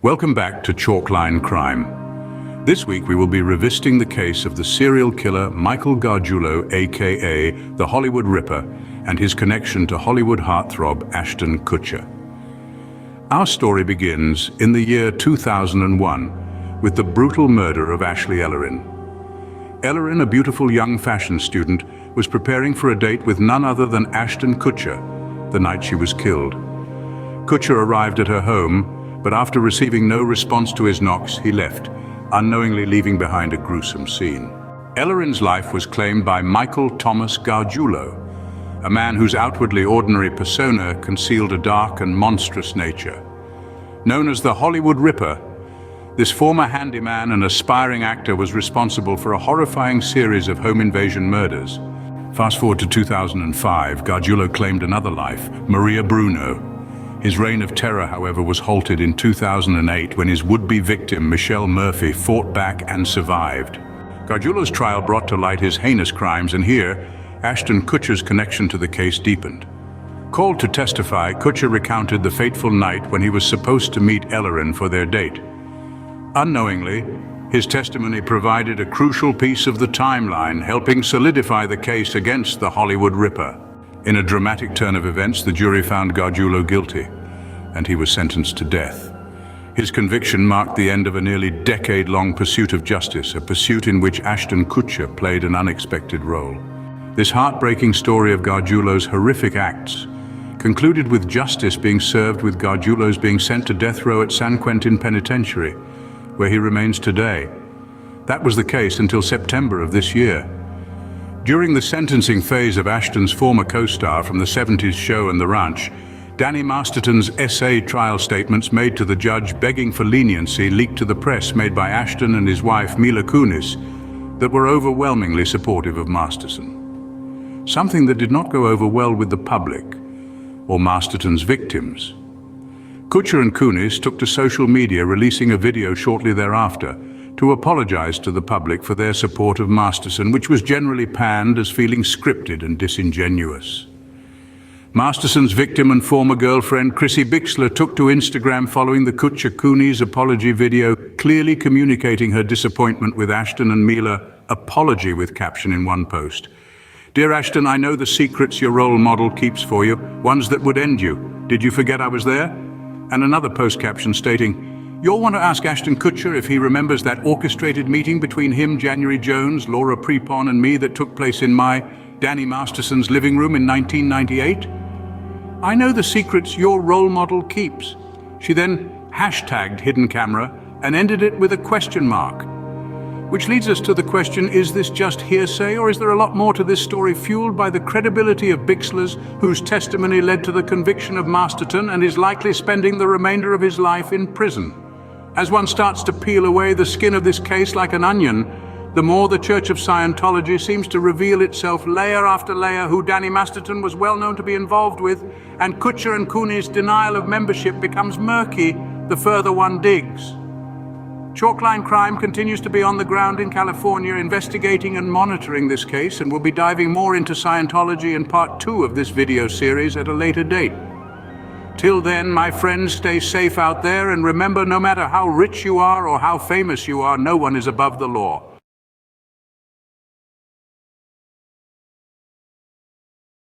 Welcome back to Chalkline Crime. This week we will be revisiting the case of the serial killer Michael Gargiulo, aka the Hollywood Ripper, and his connection to Hollywood heartthrob Ashton Kutcher. Our story begins in the year 2001 with the brutal murder of Ashley Ellerin. Ellerin, a beautiful young fashion student, was preparing for a date with none other than Ashton Kutcher the night she was killed. Kutcher arrived at her home, but after receiving no response to his knocks, he left, unknowingly leaving behind a gruesome scene. Ellerin's life was claimed by Michael Thomas Gargiulo, a man whose outwardly ordinary persona concealed a dark and monstrous nature. Known as the Hollywood Ripper, this former handyman and aspiring actor was responsible for a horrifying series of home invasion murders. Fast forward to 2005, Gargiulo claimed another life, Maria Bruno. His reign of terror, however, was halted in 2008 when his would-be victim, Michelle Murphy, fought back and survived. Gargiulo's trial brought to light his heinous crimes, and here, Ashton Kutcher's connection to the case deepened. Called to testify, Kutcher recounted the fateful night when he was supposed to meet Ellerin for their date. Unknowingly, his testimony provided a crucial piece of the timeline, helping solidify the case against the Hollywood Ripper. In a dramatic turn of events, the jury found Gargiulo guilty, and he was sentenced to death. His conviction marked the end of a nearly decade-long pursuit of justice, a pursuit in which Ashton Kutcher played an unexpected role. This heartbreaking story of Gargiulo's horrific acts concluded with justice being served, with Gargiulo's being sent to death row at San Quentin Penitentiary, where he remains today. That was the case until September of this year. During the sentencing phase of Ashton's former co-star from the 70s show and The Ranch, Danny Masterton's essay trial statements made to the judge begging for leniency leaked to the press, made by Ashton and his wife Mila Kunis, that were overwhelmingly supportive of Masterton. Something that did not go over well with the public or Masterton's victims. Kutcher and Kunis took to social media, releasing a video shortly thereafter to apologize to the public for their support of Masterton, which was generally panned as feeling scripted and disingenuous. Masterton's victim and former girlfriend, Chrissy Bixler, took to Instagram following the Kutcher-Kunis apology video, clearly communicating her disappointment with Ashton and Mila. Apology with caption in one post. "Dear Ashton, I know the secrets your role model keeps for you, ones that would end you. Did you forget I was there?" And another post caption stating, "You'll want to ask Ashton Kutcher if he remembers that orchestrated meeting between him, January Jones, Laura Prepon, and me that took place in my, Danny Masterson's, living room in 1998. I know the secrets your role model keeps." She then hashtagged hidden camera and ended it with a question mark. Which leads us to the question, is this just hearsay, or is there a lot more to this story, fueled by the credibility of Bixler's, whose testimony led to the conviction of Masterton and is likely spending the remainder of his life in prison? As one starts to peel away the skin of this case like an onion, the more the Church of Scientology seems to reveal itself layer after layer, who Danny Masterton was well known to be involved with, and Kutcher and Kunis' denial of membership becomes murky the further one digs. Chalkline Crime continues to be on the ground in California, investigating and monitoring this case, and we'll be diving more into Scientology in part 2 of this video series at a later date. Till then, my friends, stay safe out there, and remember, no matter how rich you are or how famous you are, no one is above the law.